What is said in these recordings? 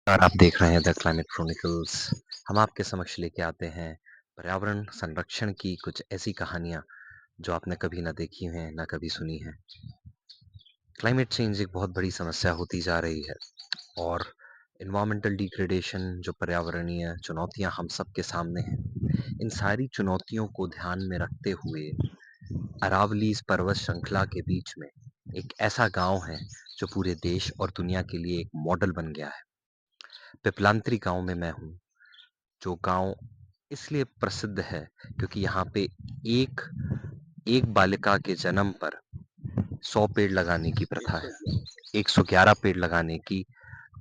और आप देख रहे हैं द क्लाइमेट क्रॉनिकल्स। हम आपके समक्ष लेके आते हैं पर्यावरण संरक्षण की कुछ ऐसी कहानियाँ जो आपने कभी ना देखी हैं, ना कभी सुनी हैं। क्लाइमेट चेंज एक बहुत बड़ी समस्या होती जा रही है और एनवायरमेंटल डिग्रेडेशन जो पर्यावरणीय चुनौतियाँ हम सबके सामने हैं, इन सारी चुनौतियों को ध्यान में रखते हुए अरावलीज पर्वत श्रृंखला के बीच में एक ऐसा गांव है जो पूरे देश और दुनिया के लिए एक मॉडल बन गया है। पिपलांत्री गांव में मैं हूँ, जो गांव इसलिए प्रसिद्ध है क्योंकि यहाँ पे एक एक बालिका के जन्म पर 100 पेड़ लगाने की प्रथा है। 111 पेड़ लगाने की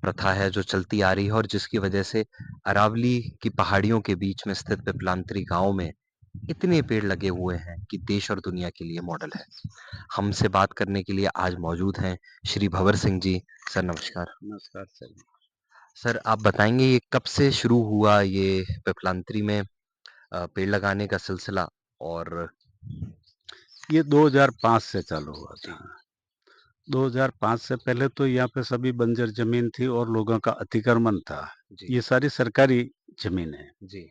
प्रथा है जो चलती आ रही है और जिसकी वजह से अरावली की पहाड़ियों के बीच में स्थित पिपलांत्री गांव में इतने पेड़ लगे हुए हैं कि देश और दुनिया के लिए मॉडल है। हमसे बात करने के लिए आज मौजूद हैं श्री भंवर सिंह जी। सर नमस्कार। नमस्कार सर। सर आप बताएंगे ये कब से शुरू हुआ ये पिपलांत्री में पेड़ लगाने का सिलसिला? और ये 2005 से चालू हुआ जी, था। 2005 से पहले तो यहाँ पे सभी बंजर जमीन थी और लोगों का अतिक्रमण था। जी, ये सारी सरकारी जमीन है, जी।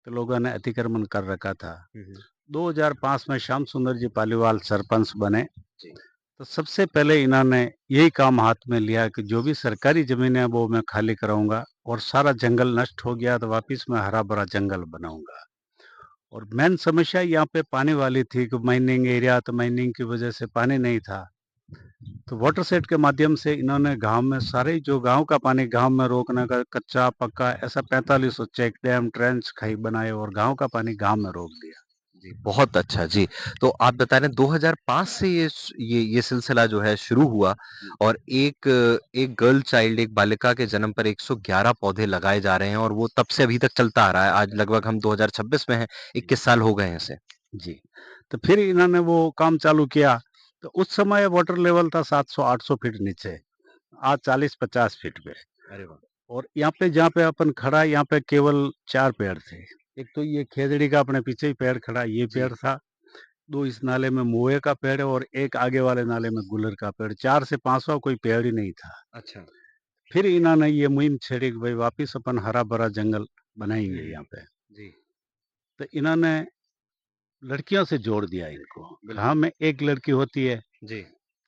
तो लोगों ने अतिक्रमण कर रखा था। हुँ, हुँ। 2005 में श्याम सुंदर जी पालीवाल सरपंच बने, जी, तो सबसे पहले इन्होंने यही काम हाथ में लिया कि जो भी सरकारी जमीन है वो मैं खाली कराऊंगा और सारा जंगल नष्ट हो गया तो वापिस मैं हरा भरा जंगल बनाऊंगा। और मेन समस्या यहाँ पे पानी वाली थी कि माइनिंग एरिया, तो माइनिंग की वजह से पानी नहीं था। तो वाटर सेट के माध्यम से इन्होंने गांव में सारे जो गांव का पानी गांव में रोकने का कच्चा पक्का ऐसा 4500 चेक डैम ट्रेंच खाई बनाए और गांव का पानी गांव में रोक दिया। जी, बहुत अच्छा जी। तो आप बता रहे हैं 2005 से ये सिलसिला जो है शुरू हुआ जी, और एक गर्ल चाइल्ड, एक बालिका के जन्म पर 111 पौधे लगाए जा रहे हैं और वो तब से अभी तक चलता आ रहा है। आज लगभग हम 2026 में हैं, जी, 21 साल हो गए हैं इसे। जी। तो फिर इन्होंने वो काम चालू किया। तो उस समय वाटर लेवल था 700-800 फीट नीचे, आज 40-50 फीट पे। अरे वाह! और यहाँ पे जहाँ पे अपन खड़ा है यहाँ पे केवल 4 पेड़ थे। एक तो ये खेजड़ी का अपने पीछे ही पेड़ खड़ा, ये जी, पेड़ था। 2 इस नाले में मोए का पेड़ है और एक आगे वाले नाले में गुलर का पेड़। 4 से 500 कोई पेड़ ही नहीं था। अच्छा। फिर इन्होंने ये मुहिम छेड़ी कि भाई वापिस अपन हरा भरा जंगल हुँ, बनाएंगे हुँ। यहाँ पे। जी, तो इन्होंने लड़कियों से जोड़ दिया इनको। गाँव बिल्कुल। में एक लड़की होती है, जी,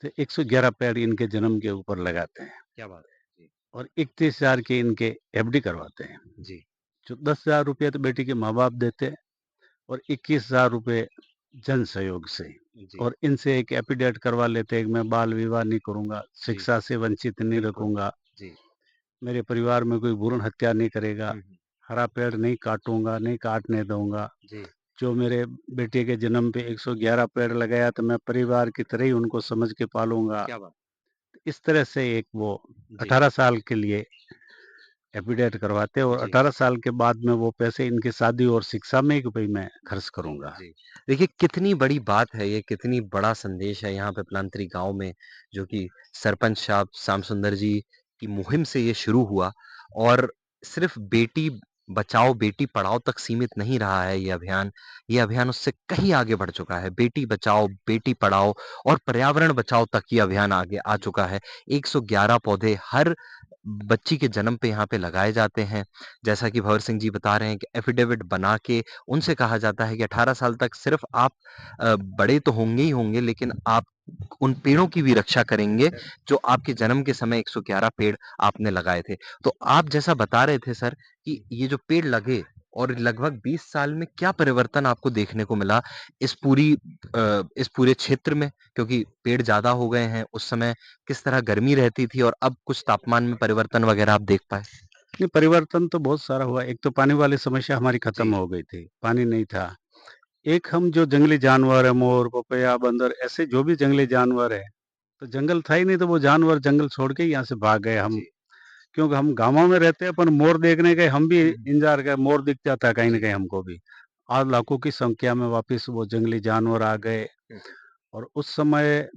तो 111 पेड़ इनके जन्म के ऊपर लगाते हैं क्या बात है। जी, और 31,000 के इनके एफडी करवाते हैं। जी, जो 10,000 रुपये तो बेटी के माँ बाप देते हैं और 21,000 रुपये जन सहयोग से। जी, और इनसे एक एफिडेविट करवा लेते हैं कि मैं बाल विवाह नहीं करूंगा, जी, शिक्षा से वंचित नहीं बिल्कुल। रखूंगा, जी। मेरे परिवार में कोई भ्रूण हत्या नहीं करेगा, हुँ, हुँ। हरा पेड़ नहीं काटूंगा, नहीं काटने दूंगा। जी, जो मेरे बेटे के जन्म पे 111 पेड़ लगाया तो मैं परिवार की तरह ही उनको समझ के पालूंगा। क्या बात! इस तरह से एक वो जी, 18 साल के लिए एफिडेविट करवाते हैं और जी। 18 साल के बाद में वो पैसे इनकी शादी और शिक्षा में कि भाई मैं खर्च करूंगा। जी। देखिए कितनी बड़ी बात है ये, कितनी बड़ा संदेश है यहाँ पे प्लांतरी गाँव में, जो कि सरपंच साहब श्याम सुंदर जी की मुहिम से ये शुरू हुआ और सिर्फ़ बेटी बचाओ, बेटी पढ़ाओ तक सीमित नहीं रहा है ये अभियान। ये अभियान उससे कहीं आगे बढ़ चुका है। बेटी बचाओ, बेटी पढ़ाओ और पर्यावरण बचाओ तक ये अभियान आगे आ चुका है। 111 पौधे हर बच्ची के जन्म पे यहाँ पे लगाए जाते हैं। जैसा कि भंवर सिंह जी बता रहे हैं कि एफ़िडेविट बना के उनसे कहा जाता है कि 18 साल तक सिर्फ़ आप बड़े तो होंगे ही होंगे, लेकिन आप उन पेड़ों की भी रक्षा करेंगे, जो आपके जन्म के समय 111 पेड़ आपने लगाए थे। तो आप जैसा बता रहे थे सर कि ये जो पेड़ लगे और लगभग 20 साल में क्या परिवर्तन आपको देखने को मिला इस पूरे क्षेत्र में? क्योंकि पेड़ ज़्यादा हो गए हैं, उस समय किस तरह गर्मी रहती थी और अब कुछ तापमान में परिवर्तन वग़ैरह आप देख पाए? नहीं, परिवर्तन तो बहुत सारा हुआ। एक तो पानी वाली समस्या हमारी खत्म जी, हो गई थी, पानी नहीं था। एक हम जो जंगली जानवर है, मोर, पपैया, बंदर ऐसे जो भी जंगली जानवर है, तो जंगल था ही नहीं तो वो जानवर जंगल छोड़ के यहाँ से भाग गए हम। जी। क्योंकि हम गाँवों में रहते हैं, अपन मोर देखने गए, हम भी हुँ, हुँ। इंतज़ार गए, मोर दिख जाता है कहीं न जी। कहीं हमको भी। आज लाखों की संख्या में वापिस वो जंगली जानवर आ गए हुँ, हुँ। और उस समय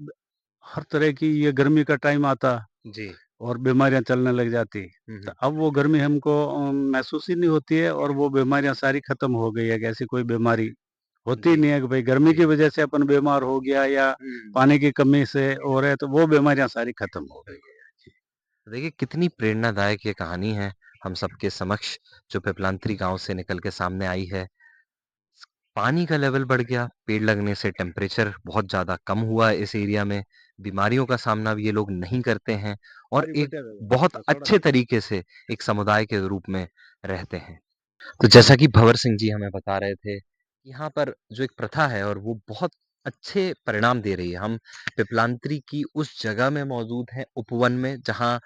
हर तरह की ये गर्मी का टाइम आता जी। और बीमारियाँ चलने लग जाती। हुँ, तो हुँ। अब वो गर्मी हमको महसूस ही नहीं होती है और वो बीमारियाँ सारी खत्म हो गई है कि ऐसी कोई बीमारी होती ही जी, नहीं है कि भाई गर्मी जी। की वजह से अपन बीमार हो गया या हुँ, पानी की कमी से हो रहे, तो वो बीमारियाँ सारी खत्म हो गई है। जी। देखिए कितनी प्रेरणादायक ये कहानी है हम सबके समक्ष जो पिपलांत्री गाँव से निकल के सामने आई है। पानी का लेवल बढ़ गया, पेड़ लगने से टेम्परेचर बहुत ज़्यादा कम हुआ इस एरिया में, बीमारियों का सामना भी ये लोग नहीं करते हैं और एक बहुत अच्छे तरीके से एक समुदाय के रूप में रहते हैं। तो जैसा कि भंवर सिंह जी हमें बता रहे थे, यहाँ पर जो एक प्रथा है और वो बहुत अच्छे परिणाम दे रही है। हम पिपलांत्री की उस जगह में मौजूद हैं, उपवन में, जहाँ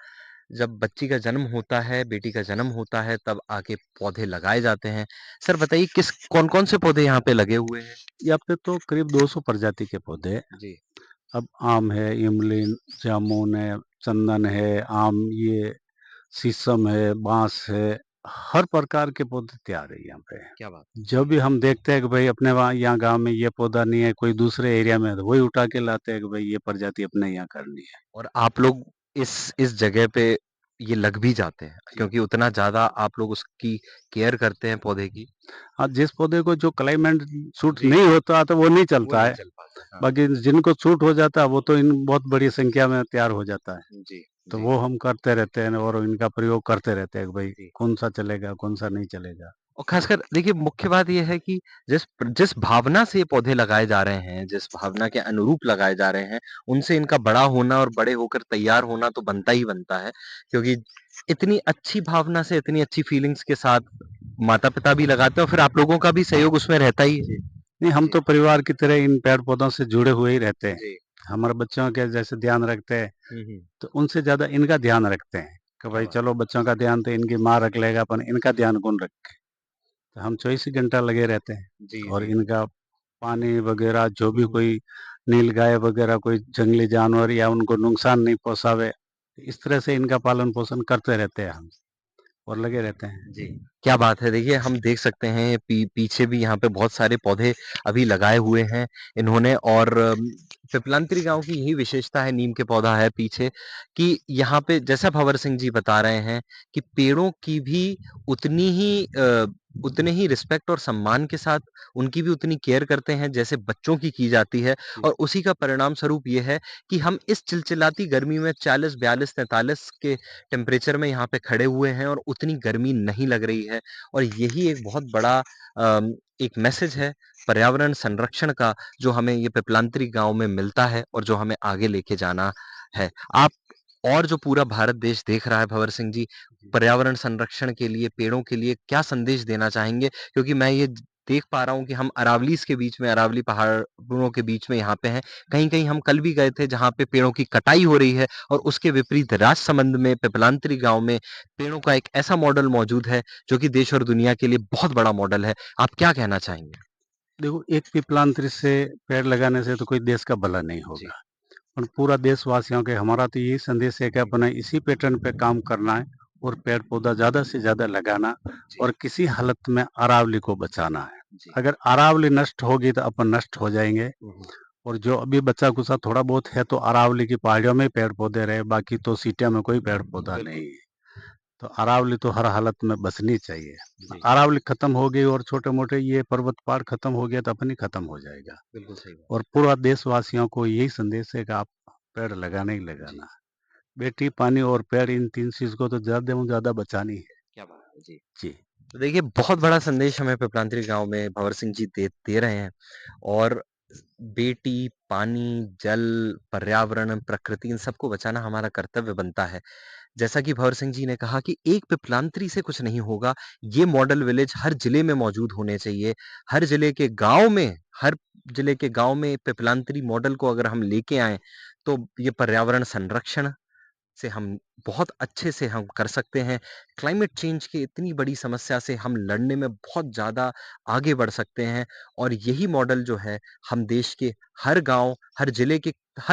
जब बच्ची का जन्म होता है, बेटी का जन्म होता है, तब आके पौधे लगाए जाते हैं। सर बताइए किस कौन-कौन से पौधे यहाँ पे लगे हुए हैं? यहाँ पे तो करीब 200 प्रजाति के पौधे हैं। जी, अब आम है, इमली, जामुन है, चंदन है, आम ये शीशम है, बाँस है, हर प्रकार के पौधे तैयार है यहाँ पे। क्या बात! जब भी हम देखते हैं कि भाई अपने वहाँ यहाँ गाँव में ये पौधा नहीं है, कोई दूसरे एरिया में है, तो वही उठा के लाते हैं कि भाई ये प्रजाति अपने यहाँ करनी है। और आप लोग इस जगह पे ये लग भी जाते हैं जी। क्योंकि उतना ज़्यादा आप लोग उसकी केयर करते हैं पौधे की। हाँ, जिस पौधे को जो क्लाइमेट सूट जी, नहीं होता तो वो नहीं वो चलता नहीं है, चल पाता। हाँ, बाकी जिनको सूट हो जाता है वो तो इन बहुत बड़ी संख्या में तैयार हो जाता है। जी, तो जी, वो हम करते रहते हैं और इनका प्रयोग करते रहते हैं कि भाई जी। कौन-सा चलेगा, कौन-सा नहीं चलेगा। और खासकर देखिए मुख्य बात ये है कि जिस भावना से ये पौधे लगाए जा रहे हैं, जिस भावना के अनुरूप लगाए जा रहे हैं, उनसे इनका बड़ा होना और बड़े होकर तैयार होना तो बनता ही बनता है। क्योंकि इतनी अच्छी भावना से, इतनी अच्छी फीलिंग्स के साथ माता-पिता भी लगाते हैं और फिर आप लोगों का भी सहयोग उसमें रहता ही है। जी। नहीं, हम जी, तो परिवार की तरह इन पेड़-पौधों से जुड़े हुए ही रहते हैं। जी। हमारे बच्चों के जैसे ध्यान रखते हैं, हुँ, हुँ। तो उनसे ज़्यादा इनका ध्यान रखते हैं कि क्या भाई बात चलो बच्चों का ध्यान तो इनकी माँ रख लेगा, अपन इनका ध्यान कौन रखे? तो हम 24 ही घंटा लगे रहते हैं है। जी, और जी। इनका पानी वगैरह जो हुँ, भी हुँ। कोई नीलगाय वगैरह कोई जंगली जानवर या उनको नुकसान नहीं पहुँचावे, इस तरह से इनका पालन-पोषण करते रहते हैं हम और लगे रहते हैं। जी, क्या बात है! देखिए हम देख सकते हैं पीछे भी यहाँ पे बहुत सारे पौधे अभी लगाए हुए हैं इन्होंने और पिपलांत्री गाँव की यही विशेषता है, नीम के पौधा है पीछे कि यहाँ पे जैसा भंवर सिंह जी बता रहे हैं कि पेड़ों की भी उतनी ही उतने ही रिस्पेक्ट और सम्मान के साथ उनकी भी उतनी केयर करते हैं जैसे बच्चों की जाती है जी, और उसी का परिणाम स्वरूप ये है कि हम इस चिलचिलाती गर्मी में 40, 42, 43 के टेम्परेचर में यहाँ पे खड़े हुए हैं और उतनी गर्मी नहीं लग रही है और यही एक बहुत बड़ा एक मैसेज है पर्यावरण संरक्षण का जो हमें ये पिपलांत्री गांव में मिलता है और जो हमें आगे लेके जाना है। आप और जो पूरा भारत देश देख रहा है भंवर सिंह जी, जी। पर्यावरण संरक्षण के लिए, पेड़ों के लिए क्या संदेश देना चाहेंगे? क्योंकि मैं ये देख पा रहा हूँ कि हम अरावलीज़ के बीच में, अरावली पहाड़ों के बीच में यहाँ पे हैं। कहीं-कहीं हम कल भी गए थे जहाँ पे पेड़ों की कटाई हो रही है और उसके विपरीत राजसमंद में पिपलांत्री गाँव में पेड़ों का एक ऐसा मॉडल मौजूद है जो कि देश और दुनिया के लिए बहुत बड़ा मॉडल है। आप क्या कहना चाहेंगे? देखो एक पिपलांतरी से पेड़ लगाने से तो कोई देश का भला नहीं जी, होगा। और पूरा देशवासियों के हमारा तो यही संदेश है कि जी, अपने इसी पैटर्न पे काम करना है और पेड़ पौधा ज़्यादा से ज़्यादा लगाना जी, और किसी हालत में अरावली को बचाना है। जी। अगर अरावली नष्ट होगी तो अपन नष्ट हो जाएंगे हुँ, हुँ। और जो अभी बचा कुचा थोड़ा बहुत है तो अरावली की पहाड़ियों में पेड़ पौधे रहे, बाकी तो सीटियों में कोई पेड़ पौधा नहीं बिल्कुल। है। तो अरावली तो हर हालत में बचनी चाहिए। जी, अरावली खत्म हो गई और छोटे मोटे ये पर्वत पहाड़ खत्म हो गया तो अपनी खत्म हो जाएगा। बिल्कुल सही बात। और पूरा देशवासियों को यही संदेश है कि आप पेड़ लगाना ही जी, लगाना। बेटी, पानी और पेड़, इन 3 चीज़ को तो ज़्यादा से ज़्यादा बचानी है। क्या बात है! जी। जी। तो देखिए बहुत बड़ा संदेश हमें पिपलांत्री गाँव में भंवर सिंह जी दे दे रहे हैं और बेटी, पानी, जल, पर्यावरण, प्रकृति इन सबको बचाना हमारा कर्तव्य बनता है। जैसा कि भंवर सिंह जी ने कहा कि एक पिपलांत्री से कुछ नहीं होगा, ये मॉडल विलेज हर जिले में मौजूद होने चाहिए। हर जिले के गाँव में हर जिले के गाँव में पिपलांत्री मॉडल को अगर हम लेके आएँ, तो ये पर्यावरण संरक्षण से हम बहुत अच्छे से हम कर सकते हैं। क्लाइमेट चेंज की इतनी बड़ी समस्या से हम लड़ने में बहुत ज़्यादा आगे बढ़ सकते हैं और यही मॉडल जो है हम देश के हर गाँव, हर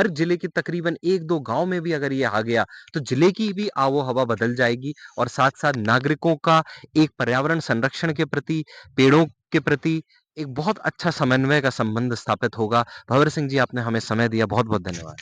जिले के तकरीबन 1-2 गाँव में भी अगर ये आ गया, तो जिले की भी आबो-हवा बदल जाएगी और साथ-साथ नागरिकों का एक पर्यावरण संरक्षण के प्रति, पेड़ों के प्रति एक बहुत अच्छा समन्वय का संबंध स्थापित होगा। भंवर सिंह जी आपने हमें समय दिया, बहुत-बहुत धन्यवाद।